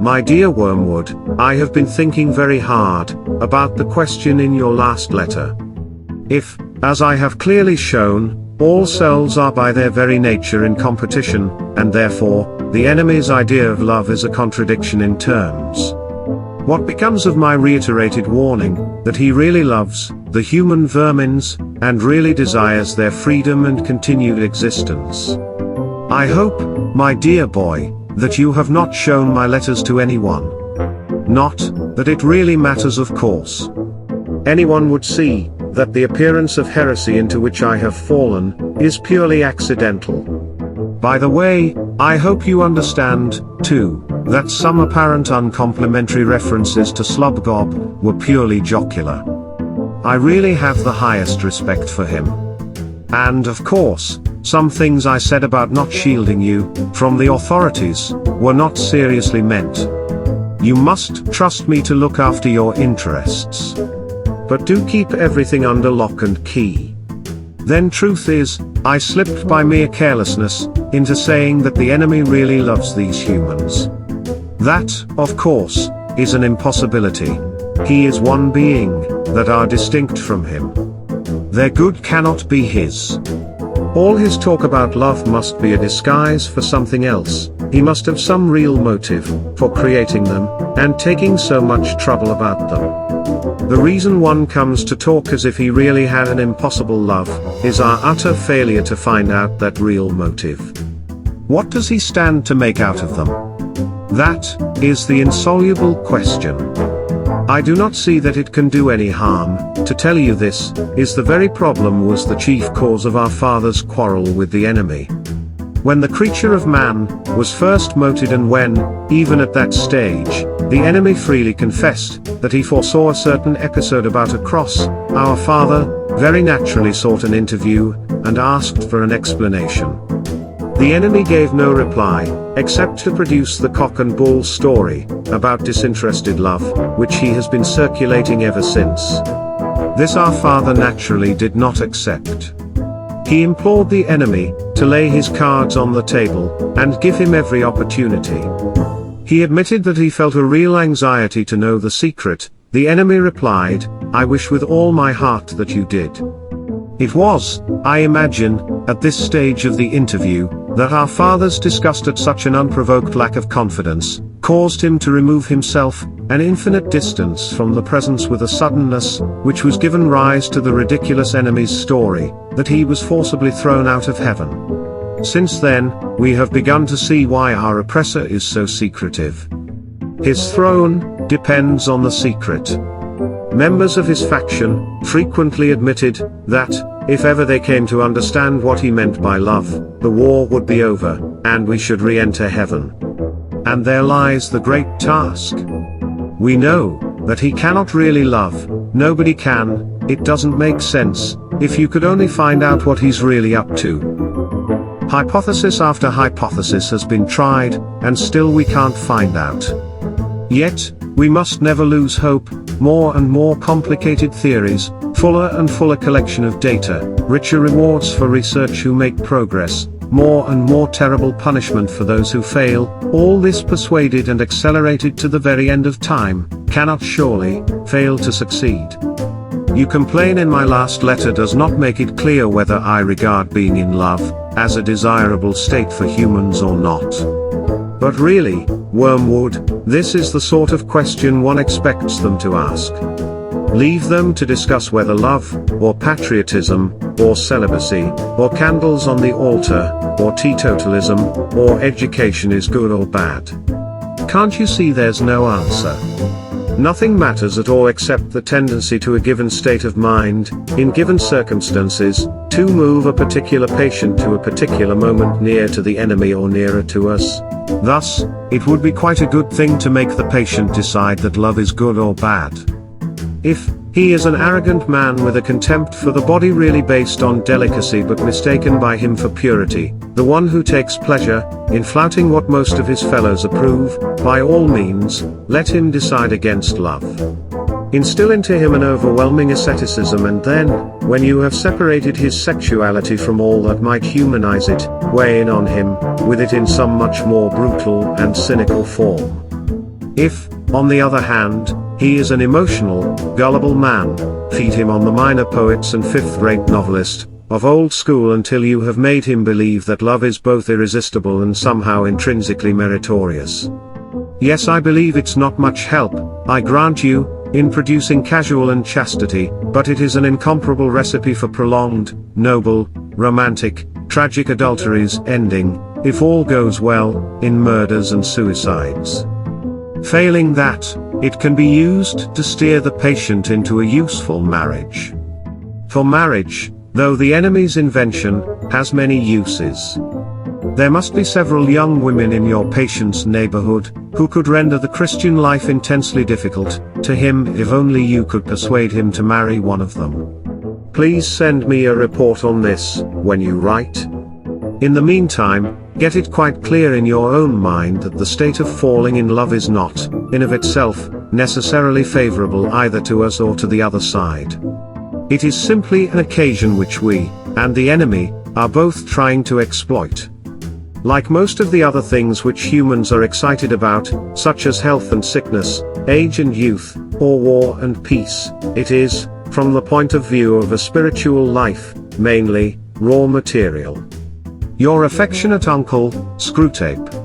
My dear Wormwood, I have been thinking very hard about the question in your last letter. If, as I have clearly shown, all selves are by their very nature in competition, and therefore, the enemy's idea of love is a contradiction in terms. What becomes of my reiterated warning, that he really loves the human vermins, and really desires their freedom and continued existence? I hope, my dear boy, that you have not shown my letters to anyone. Not that it really matters, of course. Anyone would see that the appearance of heresy into which I have fallen is purely accidental. By the way, I hope you understand, too, that some apparent uncomplimentary references to Slubgob were purely jocular. I really have the highest respect for him. And of course, some things I said about not shielding you from the authorities were not seriously meant. You must trust me to look after your interests. But do keep everything under lock and key. Then truth is, I slipped by mere carelessness into saying that the enemy really loves these humans. That, of course, is an impossibility. He is one being that are distinct from him. Their good cannot be his. All his talk about love must be a disguise for something else. He must have some real motive for creating them, and taking so much trouble about them. The reason one comes to talk as if he really had an impossible love, is our utter failure to find out that real motive. What does he stand to make out of them? That is the insoluble question. I do not see that it can do any harm. To tell you this, is the very problem was the chief cause of our father's quarrel with the enemy. When the creature of man was first moted, and when, even at that stage, the enemy freely confessed that he foresaw a certain episode about a cross, our father very naturally sought an interview and asked for an explanation. The enemy gave no reply, except to produce the cock and bull story about disinterested love, which he has been circulating ever since. This our father naturally did not accept. He implored the enemy to lay his cards on the table and give him every opportunity. He admitted that he felt a real anxiety to know the secret. The enemy replied, "I wish with all my heart that you did." It was, I imagine, at this stage of the interview, that our father's disgust at such an unprovoked lack of confidence caused him to remove himself an infinite distance from the presence with a suddenness which was given rise to the ridiculous enemy's story that he was forcibly thrown out of heaven. Since then, we have begun to see why our oppressor is so secretive. His throne depends on the secret. Members of his faction frequently admitted that, if ever they came to understand what he meant by love, the war would be over, and we should re-enter heaven. And there lies the great task. We know that he cannot really love, nobody can, it doesn't make sense, if you could only find out what he's really up to. Hypothesis after hypothesis has been tried, and still we can't find out. Yet, we must never lose hope. More and more complicated theories, fuller and fuller collection of data, richer rewards for research who make progress, more and more terrible punishment for those who fail, all this persuaded and accelerated to the very end of time, cannot surely fail to succeed. You complain in my last letter does not make it clear whether I regard being in love as a desirable state for humans or not. But really, Wormwood, this is the sort of question one expects them to ask. Leave them to discuss whether love, or patriotism, or celibacy, or candles on the altar, or teetotalism, or education is good or bad. Can't you see there's no answer? Nothing matters at all except the tendency to a given state of mind, in given circumstances, to move a particular patient to a particular moment near to the enemy or nearer to us. Thus, it would be quite a good thing to make the patient decide that love is good or bad. If he is an arrogant man with a contempt for the body really based on delicacy but mistaken by him for purity, the one who takes pleasure in flouting what most of his fellows approve, by all means, let him decide against love. Instill into him an overwhelming asceticism, and then, when you have separated his sexuality from all that might humanize it, weigh in on him with it in some much more brutal and cynical form. If, on the other hand, he is an emotional, gullible man, feed him on the minor poets and fifth-rate novelist of old school until you have made him believe that love is both irresistible and somehow intrinsically meritorious. Yes, I believe it's not much help, I grant you, in producing casual and chastity, but it is an incomparable recipe for prolonged, noble, romantic, tragic adulteries ending, if all goes well, in murders and suicides. Failing that, it can be used to steer the patient into a useful marriage. For marriage, though the enemy's invention, has many uses. There must be several young women in your patient's neighborhood, who could render the Christian life intensely difficult, to him if only you could persuade him to marry one of them. Please send me a report on this, when you write. In the meantime, get it quite clear in your own mind that the state of falling in love is not, in of itself, necessarily favorable either to us or to the other side. It is simply an occasion which we, and the enemy, are both trying to exploit. Like most of the other things which humans are excited about, such as health and sickness, age and youth, or war and peace, it is, from the point of view of a spiritual life, mainly, raw material. Your affectionate uncle, Screwtape.